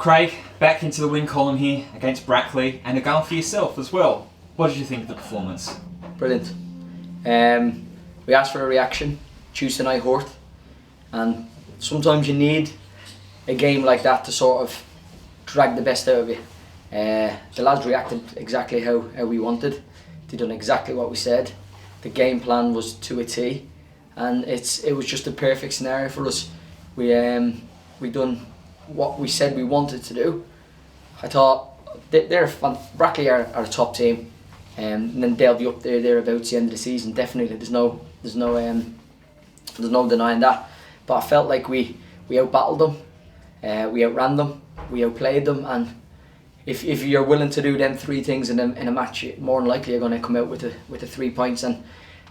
Craig, back into the win column here against Brackley, and a goal for yourself as well. What did you think of the performance? Brilliant. We asked for a reaction Tuesday night, Hort, and sometimes you need a game like that to sort of drag the best out of you. The lads reacted exactly how we wanted. They done exactly what we said. The game plan was to a T, and it was just a perfect scenario for us. We done what we said we wanted to do. I thought Brackley are a top team, and then they'll be up thereabouts the end of the season. Definitely, there's no denying that. But I felt like we outbattled them, we outran them, we outplayed them, and if you're willing to do them three things in a match, more than likely you're going to come out with the 3 points. And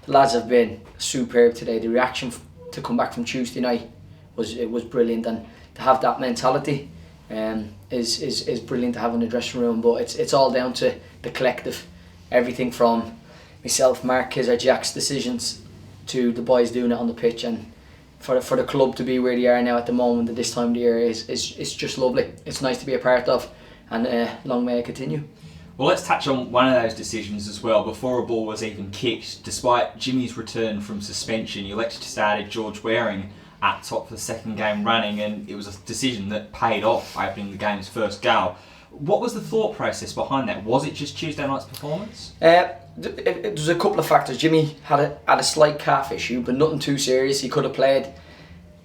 the lads have been superb today. The reaction to come back from Tuesday night was brilliant, and to have that mentality is brilliant to have in the dressing room. But it's all down to the collective, everything from myself, Mark, Kizzer, Jack's decisions to the boys doing it on the pitch, and for the club to be where they are now at the moment at this time of the year is just lovely. It's nice to be a part of, and long may it continue. Well, let's touch on one of those decisions as well. Before a ball was even kicked, despite Jimmy's return from suspension, you elected to start George Waring at top for the second game running, and it was a decision that paid off, opening the game's first goal. What was the thought process behind that? Was it just Tuesday night's performance? It was a couple of factors. Jimmy had a slight calf issue, but nothing too serious. He could have played,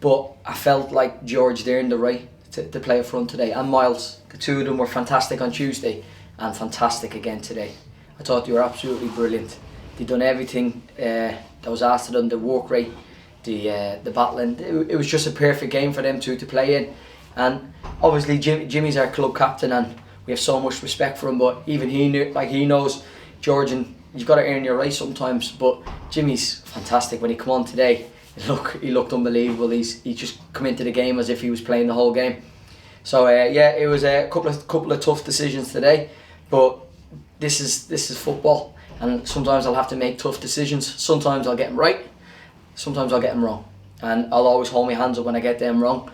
but I felt like George earned the right to play up front today. And Miles, the two of them were fantastic on Tuesday and fantastic again today. I thought they were absolutely brilliant. They'd done everything that was asked of them, the work rate, the battling. It was just a perfect game for them two to play in. And obviously Jimmy's our club captain, and we have so much respect for him, but even he knows, George, and you've got to earn your right sometimes. But Jimmy's fantastic. When he come on today, he looked unbelievable. He just come into the game as if he was playing the whole game. So it was a couple of tough decisions today, but this is football, and sometimes I'll have to make tough decisions. Sometimes I'll get them right, sometimes I'll get them wrong, and I'll always hold my hands up when I get them wrong.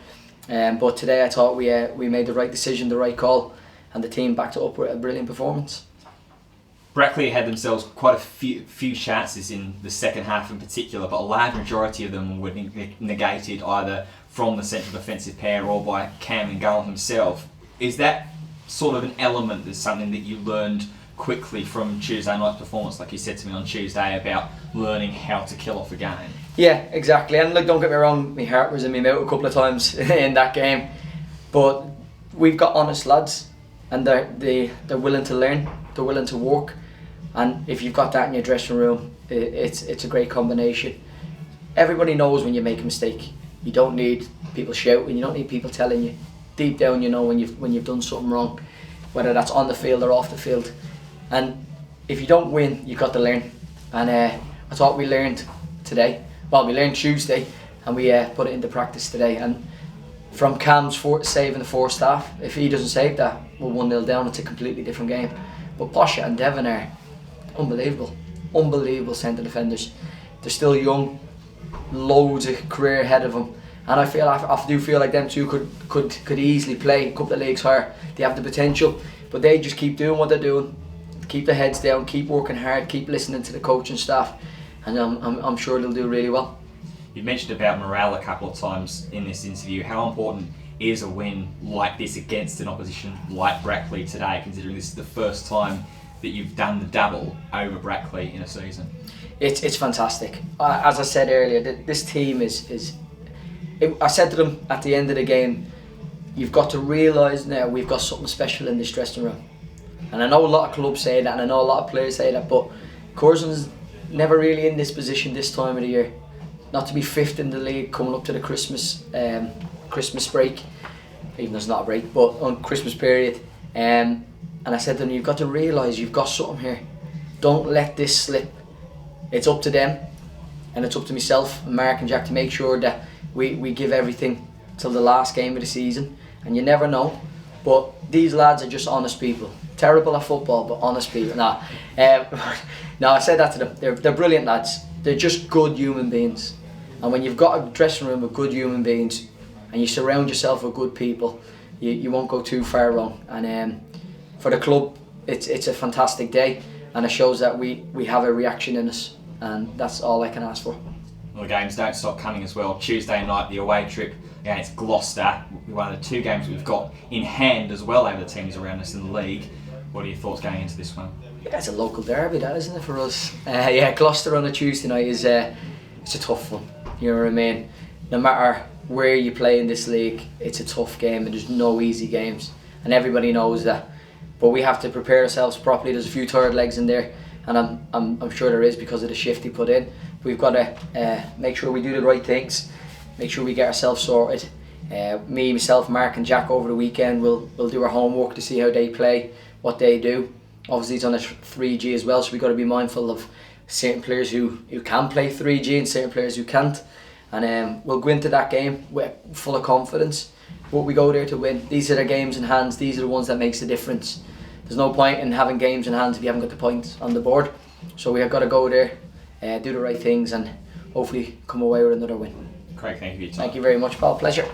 But today I thought we made the right decision, the right call, and the team backed it up with a brilliant performance. Brackley had themselves quite a few chances in the second half in particular, but a large majority of them were negated either from the central defensive pair or by Cam and Gull himself. Is that sort of an element that's something that you learned quickly from Tuesday night's performance, like you said to me on Tuesday, about learning how to kill off a game? Yeah, exactly. And look, don't get me wrong, my heart was in my mouth a couple of times in that game, but we've got honest lads, and they're willing to learn, they're willing to work, and if you've got that in your dressing room, it's a great combination. Everybody knows when you make a mistake. You don't need people shouting, you don't need people telling you. Deep down you know when you've done something wrong, whether that's on the field or off the field. And if you don't win, you've got to learn. And I thought we learned today. Well, we learned Tuesday, and we put it into practice today. And from Cam's saving the first half, if he doesn't save that, we're 1-0 down. It's a completely different game. But Posha and Devon are unbelievable centre defenders. They're still young, loads of career ahead of them, and I do feel like them two could easily play a couple of leagues higher. They have the potential, but they just keep doing what they're doing, keep their heads down, keep working hard, keep listening to the coaching staff, and I'm sure they'll do really well. You mentioned about morale a couple of times in this interview. How important is a win like this against an opposition like Brackley today, considering this is the first time that you've done the double over Brackley in a season? It's fantastic. As I said earlier, this team is. I said to them at the end of the game, you've got to realise now we've got something special in this dressing room. And I know a lot of clubs say that, and I know a lot of players say that, but Curzon's never really in this position this time of the year. Not to be fifth in the league coming up to the Christmas break, even though it's not a break, but on Christmas period. And I said to them, you've got to realise you've got something here. Don't let this slip. It's up to them, and it's up to myself, Mark and Jack to make sure that we give everything till the last game of the season. And you never know, but these lads are just honest people. Terrible at football, but honest people. No, I said that to them. They're brilliant lads. They're just good human beings. And when you've got a dressing room of good human beings, and you surround yourself with good people, you won't go too far wrong. And for the club, it's a fantastic day, and it shows that we have a reaction in us, and that's all I can ask for. Well, the games don't stop coming as well. Tuesday night, the away trip against Gloucester. One of the 2 games we've got in hand as well over the teams around us in the league. What are your thoughts going into this one? Yeah, it's a local derby, that, isn't it, for us? Gloucester on a Tuesday night is it's a tough one. You know what I mean? No matter where you play in this league, it's a tough game, and there's no easy games, and everybody knows that. But we have to prepare ourselves properly. There's a few tired legs in there, and I'm sure there is because of the shift he put in. We've got to make sure we do the right things, make sure we get ourselves sorted. Me, myself, Mark and Jack over the weekend will do our homework to see how they play, what they do. Obviously it's on a 3G as well, so we've got to be mindful of certain players who can play 3G and certain players who can't. And we'll go into that game full of confidence, but we go there to win. These are the games in hands, these are the ones that makes the difference. There's no point in having games in hands if you haven't got the points on the board. So we have got to go there, do the right things, and hopefully come away with another win. Craig, thank you for your time. Thank you very much, Paul. Pleasure.